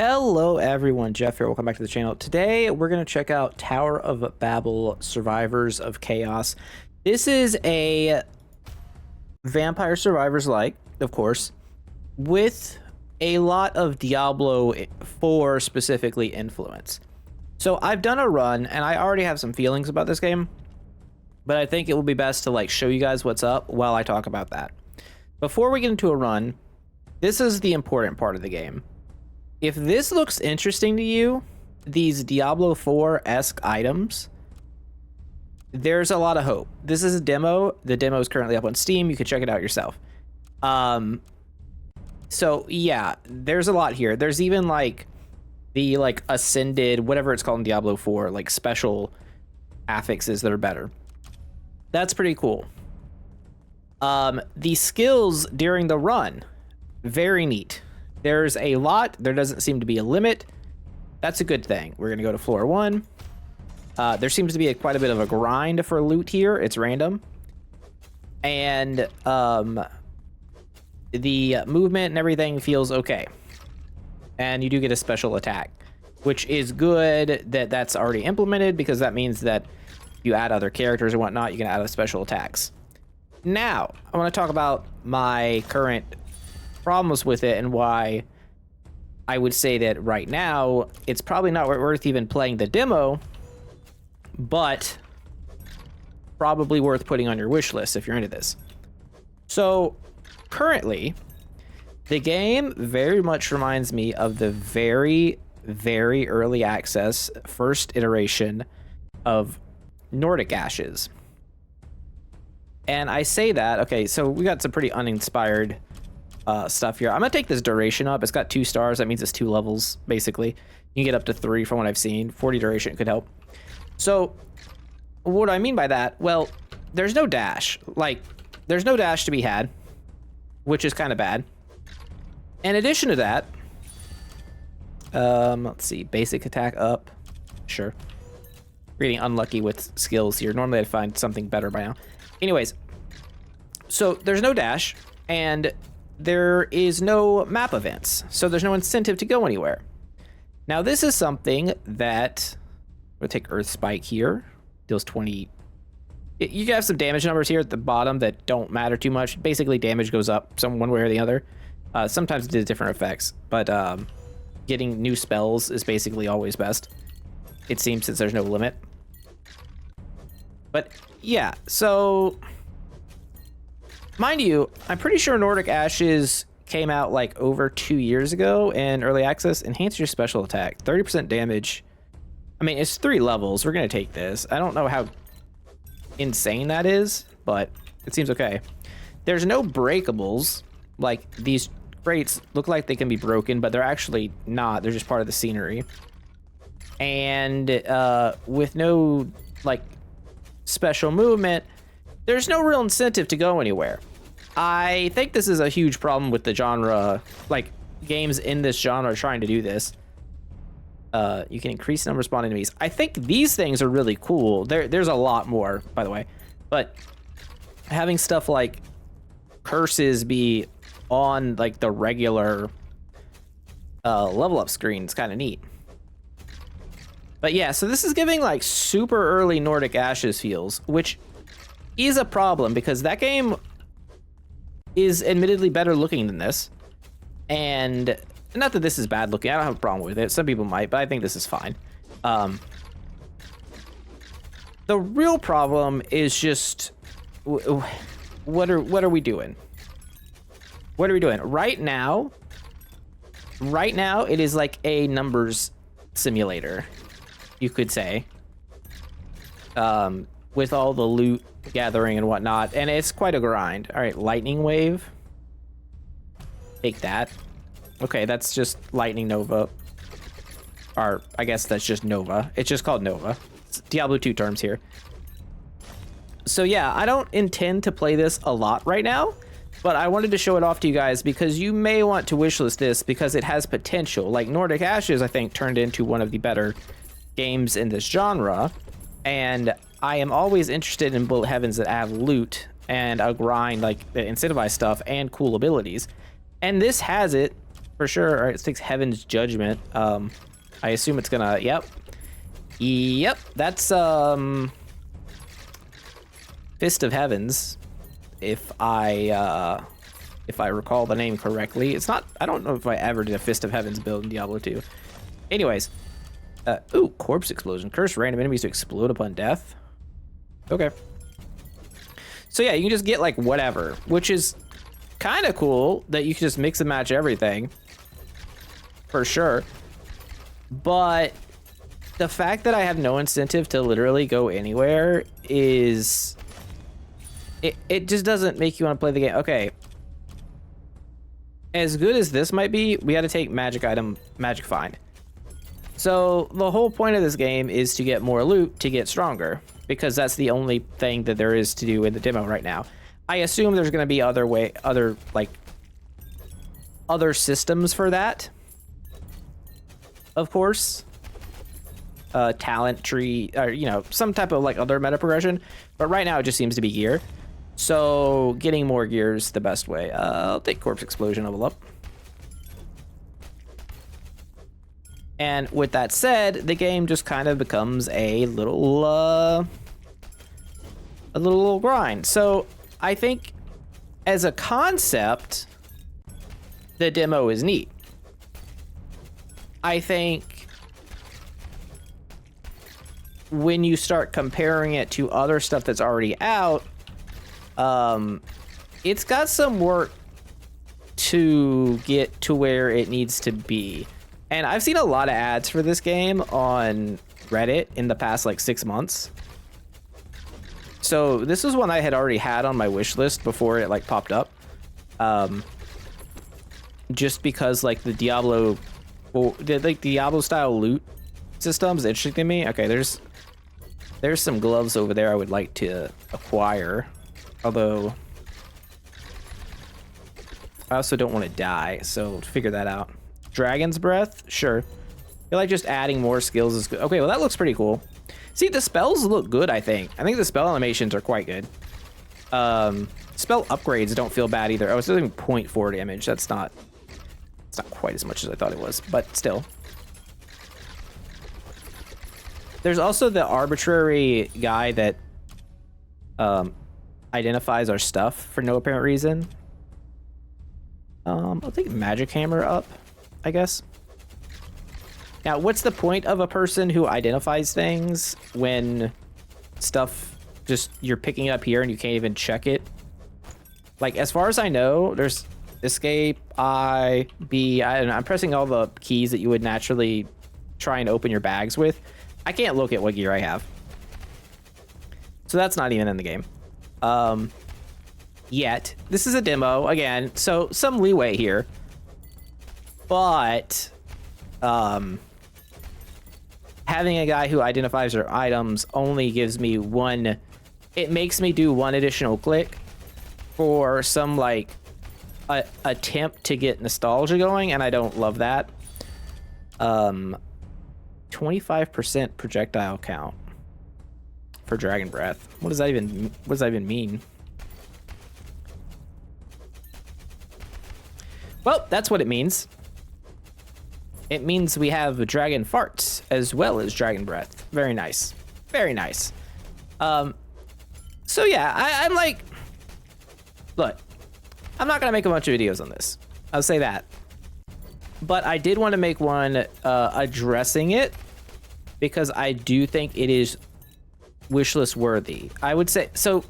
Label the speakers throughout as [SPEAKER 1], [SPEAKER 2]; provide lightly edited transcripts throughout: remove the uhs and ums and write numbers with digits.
[SPEAKER 1] Hello everyone, Jeff here. Welcome back to the channel. Today we're going to check out Tower of Babel Survivors of Chaos. This is a Vampire Survivors like, of course, with a lot of Diablo 4 specifically influence. So I've done a run and I already have some feelings about this game, but I think it will be best to show you guys what's up while I talk about that. Before we get into a run, this is the important part of the game. If this looks interesting to you, these Diablo 4-esque items, there's a lot of hope. This is a demo. The demo is currently up on Steam. You can check it out yourself. So yeah, there's a lot here. There's even the ascended, whatever it's called in Diablo 4, special affixes that are better. That's pretty cool. The skills during the run, very neat. There's a lot. There doesn't seem to be a limit. That's a good thing. We're going to go to floor 1. There seems to be quite a bit of a grind for loot here. It's random. And the movement and everything feels okay. And you do get a special attack, which is good that that's already implemented, because that means that you add other characters and whatnot, you can add special attacks. Now, I want to talk about my current problems with it and why I would say that right now it's probably not worth even playing the demo, but probably worth putting on your wish list if you're into this. So currently the game very much reminds me of the very early access first iteration of Nordic Ashes. And I say that, okay, so we got some pretty uninspired stuff here. I'm gonna take this duration up. It's got 2 stars. That means it's 2 levels, basically. You can get up to 3 from what I've seen. 40 duration could help. So what do I mean by that? Well, there's no dash. There's no dash to be had, which is kind of bad. In addition to that, let's see, basic attack up. Sure. Getting unlucky with skills here. Normally I'd find something better by now. Anyways, so there's no dash, and there is no map events, so there's no incentive to go anywhere. Now this is something that, we'll take Earth Spike here, deals 20. You can have some damage numbers here at the bottom that don't matter too much. Basically damage goes up one way or the other. Sometimes it does different effects, but getting new spells is basically always best, it seems, since there's no limit. But yeah, so mind you, I'm pretty sure Nordic Ashes came out over 2 years ago in early access. Enhance your special attack, 30% damage. I mean, it's 3 levels. We're gonna take this. I don't know how insane that is, but it seems okay. There's no breakables. These crates look like they can be broken, but they're actually not. They're just part of the scenery. And with no special movement, there's no real incentive to go anywhere. I think this is a huge problem with the genre, games in this genre trying to do this. You can increase the number of spawn enemies. I think these things are really cool. There's a lot more, by the way, but having stuff like curses be on the regular level up screen is kind of neat. But yeah, so this is giving super early Nordic Ashes feels, which is a problem because that game is admittedly better looking than this. And not that this is bad looking. I don't have a problem with it. Some people might, but I think this is fine. The real problem is just what are we doing? What are we doing? Right now it is a numbers simulator, you could say, with all the loot gathering and whatnot, and it's quite a grind. All right, lightning wave, take that. Okay, that's just lightning nova, or I guess that's just nova. It's just called nova. It's Diablo 2 terms here. So yeah, I don't intend to play this a lot right now, but I wanted to show it off to you guys because you may want to wishlist this because it has potential. Nordic Ashes, I think, turned into one of the better games in this genre, and I am always interested in bullet heavens that have loot and a grind, that incentivize stuff and cool abilities, and this has it for sure. All right, it takes Heaven's Judgment. I assume it's gonna, yep. Yep, that's, Fist of Heavens, if I recall the name correctly. It's not, I don't know if I ever did a Fist of Heavens build in Diablo 2. Anyways, ooh, Corpse Explosion. Curse random enemies to explode upon death. Okay. So yeah, you can just get like whatever, which is kind of cool that you can just mix and match everything. For sure. But the fact that I have no incentive to literally go anywhere is... It just doesn't make you want to play the game. Okay. As good as this might be, we got to take magic item, magic find. So the whole point of this game is to get more loot to get stronger, because that's the only thing that there is to do in the demo right now. I assume there's going to be other systems for that. Of course. Talent tree, or, you know, some type of like other meta progression. But right now it just seems to be gear. So getting more gear is the best way. I'll take Corpse Explosion, level up. And with that said, the game just kind of becomes a little grind. So I think as a concept, the demo is neat. I think when you start comparing it to other stuff that's already out, it's got some work to get to where it needs to be. And I've seen a lot of ads for this game on Reddit in the past like 6 months. So this is one I had already had on my wish list before it like popped up. Just because like the Diablo style loot system is interesting to me. Okay, there's some gloves over there I would like to acquire. Although I also don't want to die, so figure that out. Dragon's Breath, sure. I feel like just adding more skills is good. Okay, well that looks pretty cool. See, the spells look good, I think. I think the spell animations are quite good. Spell upgrades don't feel bad either. Oh, it's doing 0.4 damage. It's not quite as much as I thought it was, but still. There's also the arbitrary guy that identifies our stuff for no apparent reason. I'll take Magic Hammer up, I guess. Now, what's the point of a person who identifies things when stuff just you're picking it up here and you can't even check it? Like, as far as I know, there's escape, I, B, I don't know, I'm pressing all the keys that you would naturally try and open your bags with. I can't look at what gear I have. So that's not even in the game. Yet. This is a demo, again, so some leeway here. But, having a guy who identifies our items only gives me one... It makes me do one additional click for some, like, attempt to get nostalgia going, and I don't love that. 25% projectile count for Dragon Breath. What does that even mean? Well, that's what it means. It means we have Dragon Farts as well as Dragon Breath. Very nice. Very nice. So yeah, I'm like, look, I'm not gonna make a bunch of videos on this. I'll say that. But I did want to make one addressing it because I do think it is wishlist worthy. I would say, so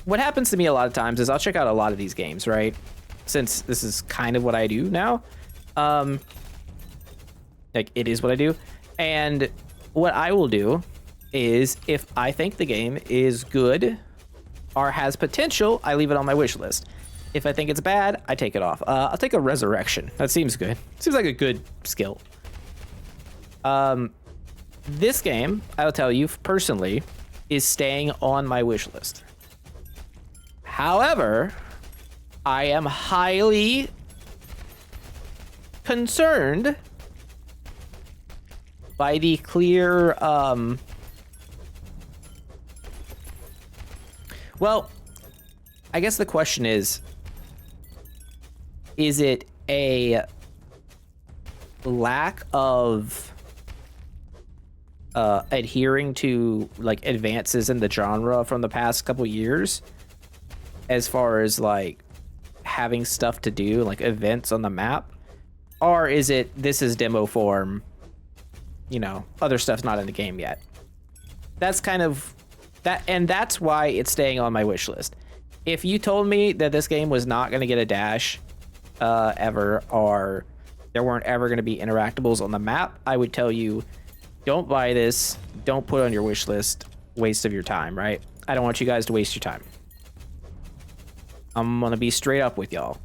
[SPEAKER 1] what happens to me a lot of times is I'll check out a lot of these games, right? Since this is kind of what I do now. Like, it is what I do. And what I will do is if I think the game is good or has potential, I leave it on my wish list. If I think it's bad, I take it off. I'll take a Resurrection. That seems good. Seems like a good skill. This game, I'll tell you personally, is staying on my wish list. However, I am highly concerned by the clear, well, I guess the question is it a lack of adhering to like advances in the genre from the past couple years, as far as like having stuff to do, like events on the map, or is it this is demo form, you know, other stuff's not in the game yet? That's kind of that, and that's why it's staying on my wish list. If you told me that this game was not going to get a dash ever, or there weren't ever going to be interactables on the map, I would tell you, don't buy this, don't put it on your wish list, waste of your time, right? I don't want you guys to waste your time. I'm gonna be straight up with y'all.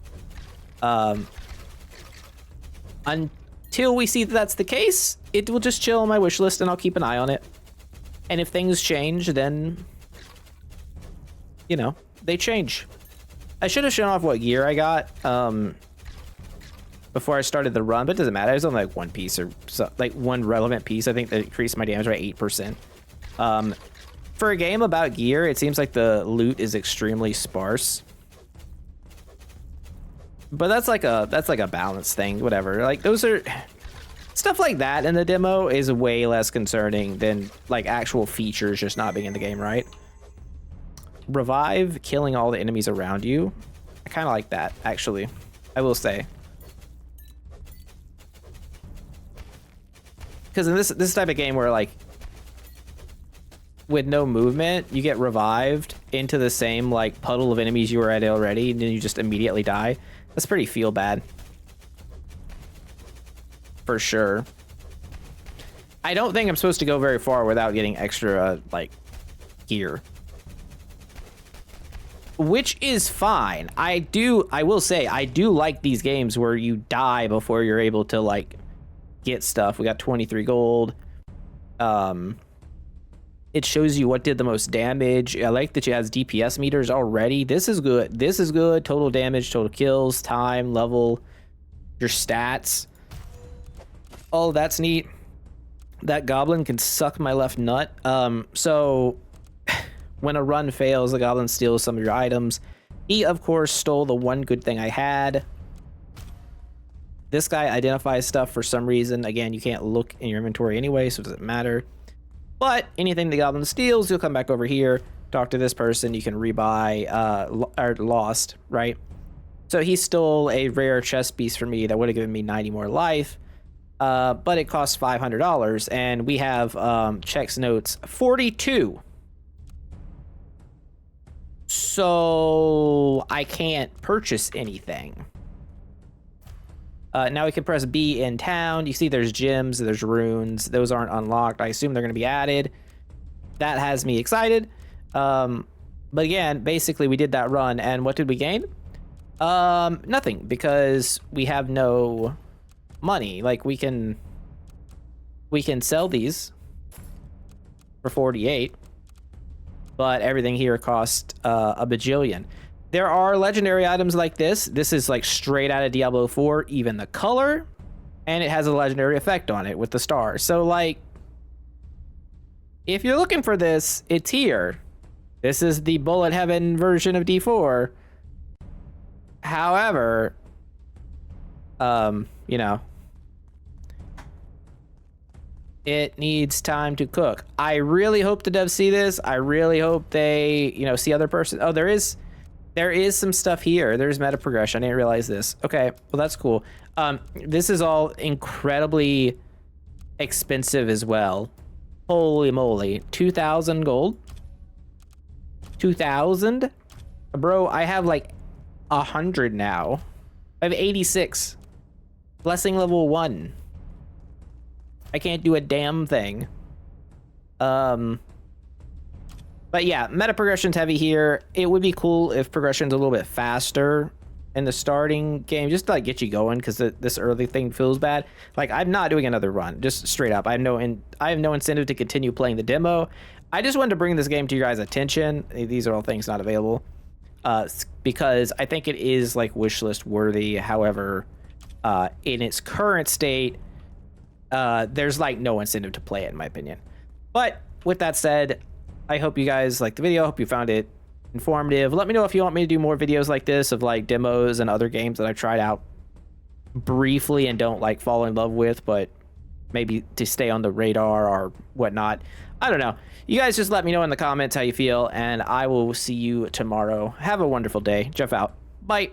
[SPEAKER 1] Until we see that that's the case, it will just chill on my wish list and I'll keep an eye on it. And if things change, then, you know, they change. I should have shown off what gear I got before I started the run, but it doesn't matter. I was on like one piece, or so, like one relevant piece. I think that increased my damage by 8%. For a game about gear, it seems like the loot is extremely sparse. But that's like a balance thing, whatever. Like those are stuff like that in the demo is way less concerning than like actual features just not being in the game, right? Revive killing all the enemies around you. I kind of like that, actually. I will say. Because in this type of game where like with no movement, you get revived into the same like puddle of enemies you were at already, and then you just immediately die. That's pretty feel bad. For sure. I don't think I'm supposed to go very far without getting extra like gear. Which is fine. I will say I do like these games where you die before you're able to like get stuff. We got 23 gold. It shows you what did the most damage. I like that it has DPS meters already. This is good. This is good. Total damage, total kills, time, level, your stats. Oh, that's neat. That goblin can suck my left nut. So when a run fails, the goblin steals some of your items. He, of course, stole the one good thing I had. This guy identifies stuff for some reason. Again, you can't look in your inventory anyway, so it doesn't matter. But anything the goblin steals, you'll come back over here, talk to this person, you can rebuy, or lost, right? So he stole a rare chest piece from me that would have given me 90 more life, but it costs $500, and we have, checks notes 42. So I can't purchase anything. Now we can press B in town. You see there's gems, there's runes. Those aren't unlocked. I assume they're going to be added. That has me excited. But again, basically we did that run, and what did we gain? Nothing, because we have no money. Like we can sell these for 48, but everything here cost a bajillion. There are legendary items like this. This is like straight out of Diablo 4, even the color, and it has a legendary effect on it with the star. So like, if you're looking for this, it's here. This is the bullet heaven version of D4. However, you know, it needs time to cook. I really hope the devs see this. I really hope they, you know, see other person. Oh, there is some stuff here. There's meta progression. I didn't realize this. Okay, well, that's cool. This is all incredibly expensive as well. Holy moly. 2,000 gold? 2,000? Bro, I have like 100 now. I have 86. Blessing level 1. I can't do a damn thing. But yeah, meta progression's heavy here. It would be cool if progression's a little bit faster in the starting game, just to like get you going, because this early thing feels bad. Like, I'm not doing another run, just straight up. I have no incentive to continue playing the demo. I just wanted to bring this game to your guys' attention. These are all things not available, because I think it is like wishlist worthy. However, in its current state, there's like no incentive to play it, in my opinion. But with that said, I hope you guys liked the video. I hope you found it informative. Let me know if you want me to do more videos like this of like demos and other games that I've tried out. briefly and don't like fall in love with, but maybe to stay on the radar or whatnot. I don't know. You guys just let me know in the comments how you feel, and I will see you tomorrow. Have a wonderful day. Jeff out. Bye.